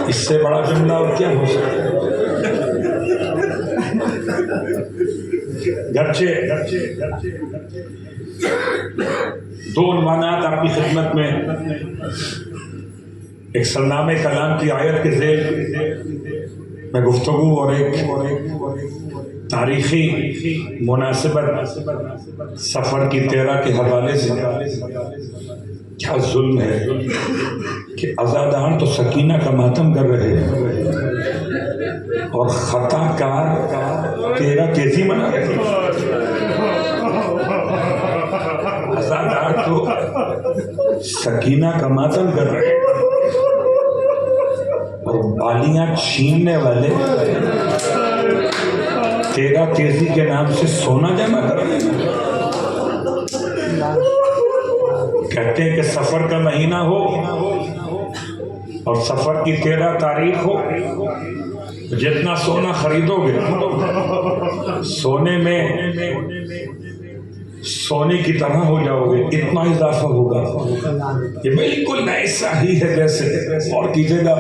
اس سے بڑا جملہ اور کیا ہو سکتا ہے؟ گرچہ دو عنوانات آپ کی خدمت میں ایک سلنامِ کلام کی آیت کے ذیل میں گفتگو اور ایک تاریخی مناسبت سفر کی 13 کے حوالے سے کیا ظلم ہے کہ عزادار تو سکینہ کا ماتم کر رہے ہیں اور خطا کار 13 تیزی منا رہے ہیں۔ عزادار تو سکینہ کا ماتم کر رہے ہیں اور بالیاں چھیننے والے 13 تیزی کے نام سے سونا جمع کر رہے ہیں۔ کہتے ہیں کہ سفر کا مہینہ ہو اور سفر کی 13 تاریخ ہو، جتنا سونا خریدو گے سونے میں سونے کی طرح ہو جاؤ گے، اتنا اضافہ ہوگا۔ یہ بالکل ایسا ہی ہے جیسے، اور کیجیے گا،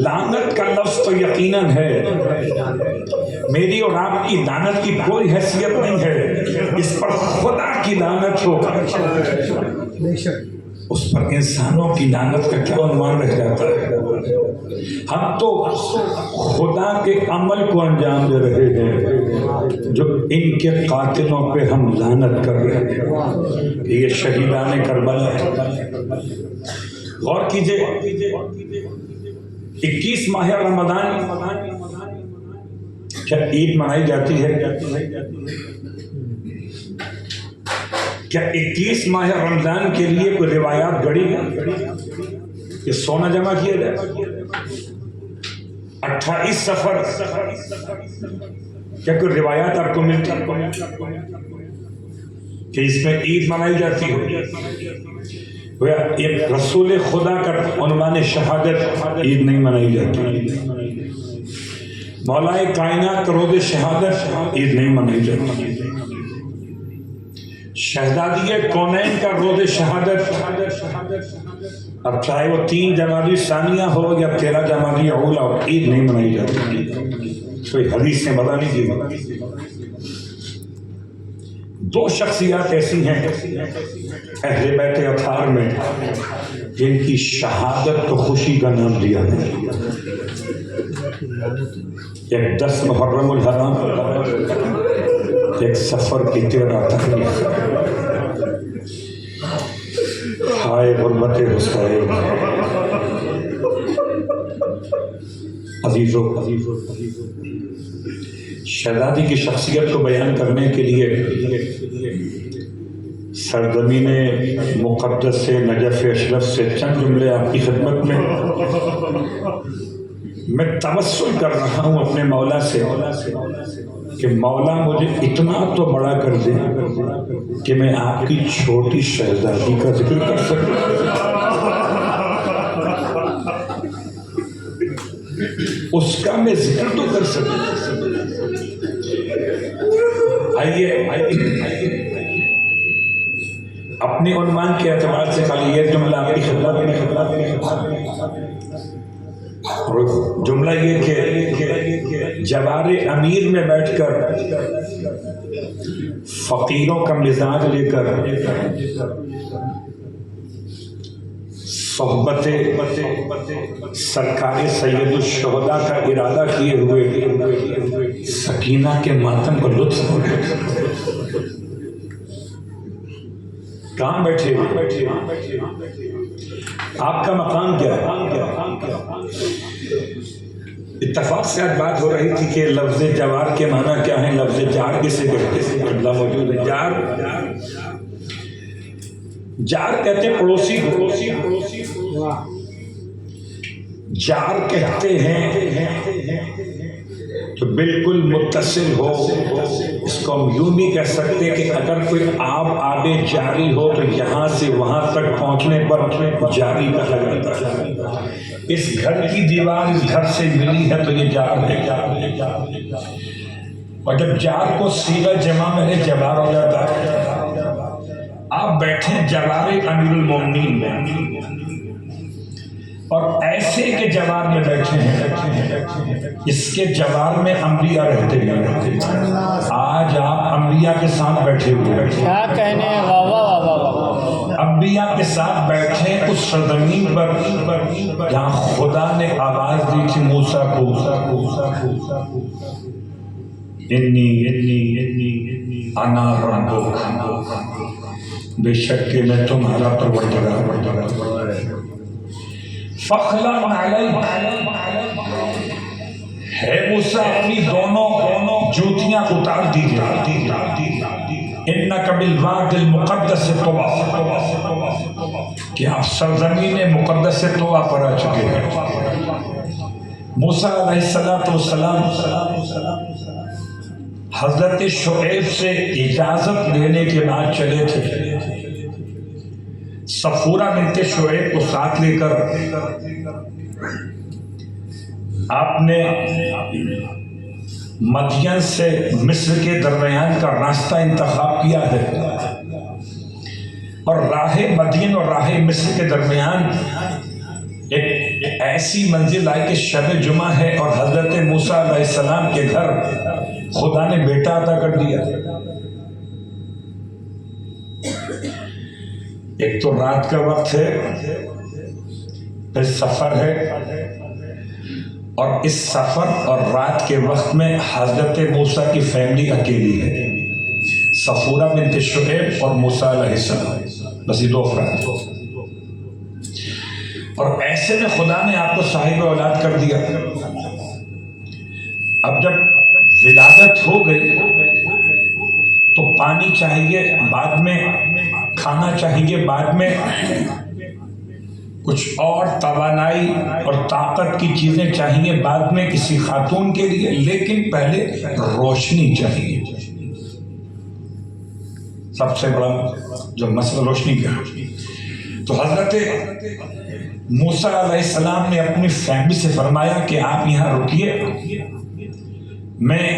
لعنت کا لفظ تو یقیناً ہے، میری اور آپ کی لعنت کی کوئی حیثیت نہیں ہے، اس پر خدا کی لعنت ہو، اس پر انسانوں کی لعنت کا کیا عنوان رہ جاتا ہے؟ ہم تو خدا کے عمل کو انجام دے رہے ہیں جو ان کے قاتلوں پہ ہم لعنت کر رہے ہیں کہ یہ شہیدان کربلا ہے۔ غور کیجئے، 21 ماہ رمضان کیا عید منائی جاتی ہے؟ کیا 21 ماہ رمضان کے لیے کوئی روایات گڑی ہے کہ سونا جمع کیا جائے؟ 28 سفر کیا کوئی روایات آپ کو ملتی کہ اس میں عید منائی جاتی ہو؟ ایک رسول خدا کا عنوان شہادت عید نہیں منائی جاتی، مولا کائنات کا روز شہادت عید نہیں منائی جاتی، شہزادی کونین کا روز شہادت اب چاہے وہ 3 جمادی ثانیہ ہو یا 13 جمادی اولا ہو، عید نہیں منائی جاتی۔ کوئی حدیث سے بتا نہیں دی۔ 2 شخصیات ایسی ہیں اہل بیت اطہار میں جن کی شہادت کو خوشی کا نام دیا ہے۔ ایک 10 محرم الحرام، ایک سفر کی 13 تاریخ۔ ہائے غربت حسین، عزیزو شہزادی کی شخصیت کو بیان کرنے کے لیے سرزمین مقدس سے نجف اشرف سے چند جملے آپ کی خدمت میں توسل کر رہا ہوں اپنے مولا سے کہ مولا مجھے اتنا تو بڑا کر دے کہ میں آپ کی چھوٹی شہزادی کا ذکر کر سکوں، اس کا میں ذکر تو کر سکوں۔ آئیے اپنے عنوان کے اعتبار سے خالی یہ جملہ آپ کی خدمت میں، اور جملہ یہ کہ جوار امیر میں بیٹھ کر فقیروں کا مزاج لے کر صحبت سرکار سید الشہداء کا ارادہ کیے ہوئے سکینہ کے ماتم کو لطف ہو رہے۔ کہاں بیٹھے آپ کا مقام کیا ہے؟ اتفاق سے آج بات ہو رہی تھی کہ لفظ جوار کے معنی کیا ہے، لفظ جار کسے کہتے ہیں؟ اللہ موجود ہے۔ جار کہتے ہیں پڑوسی کو، جار کہتے ہیں تو بالکل متصل ہو، اس کو ہم یوں بھی کہہ سکتے ہیں کہ اگر کوئی آب جاری ہو تو یہاں سے وہاں تک پہنچنے پر جاری کہا جاتا ہے۔ اس گھر کی دیوار اس گھر سے ملی ہے تو یہ جار ہے، اور جب جار کو صیغہ جمع میں جوار ہو جاتا ہے آپ بیٹھے جوار امیر المومنین میں اور ایسے کے جوار میں بیٹھے ہیں اس کے جوار میں انبیاء رہتے ہیں. آج آپ انبیاء کے ساتھ بیٹھے ہوئے ہیں. کیا کہنے ہیں، واہ واہ واہ واہ. انبیاء کے ساتھ بیٹھے اس سرزمین پر جہاں خدا نے آواز دی تھی موسیٰ کو انی انا ربک، بے شک کہ میں تمہارا پروردگار. فخلع علیک، ہے موسیٰ اپنی دونوں جوتیاں اتار دیجئے. انک بالواد المقدس طویٰ، کہ آپ سرزمین مقدس طویٰ پر آ چکے ہیں. موسیٰ علیہ السلام حضرت شعیب سے اجازت لینے کے بعد چلے تھے. صفورہ بنت شعیب کو ساتھ لے کر آپ نے مدین سے مصر کے درمیان کا راستہ انتخاب کیا ہے اور راہ مدین اور راہ مصر کے درمیان ایک ایسی منزل آئی کہ شب جمعہ ہے اور حضرت موسیٰ علیہ السلام کے گھر خدا نے بیٹا عطا کر دیا. ایک تو رات کا وقت ہے، پھر سفر ہے، اور اس سفر اور رات کے وقت میں حضرت موسیٰ کی فیملی اکیلی ہے. صفورہ بنت شعیب اور موسیٰ علیہ السلام، بس یہ 2 افراد. اور ایسے میں خدا نے آپ کو صاحب اولاد کر دیا. اب جب ولادت ہو گئی تو پانی چاہیے بعد میں، کھانا چاہیے بعد میں، کچھ اور توانائی اور طاقت کی چیزیں چاہیے بعد میں کسی خاتون کے لیے، لیکن پہلے روشنی چاہیے. سب سے بڑا جو مسئلہ روشنی کا ہے. تو حضرت موسیٰ علیہ السلام نے اپنی فیملی سے فرمایا کہ آپ یہاں رکیے، میں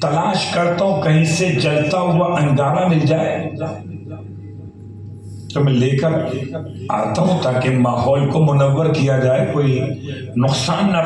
تلاش کرتا ہوں کہیں سے جلتا ہوا انگارہ مل جائے تو میں لے کر آتا ہوں تاکہ ماحول کو منور کیا جائے، کوئی نقصان نہ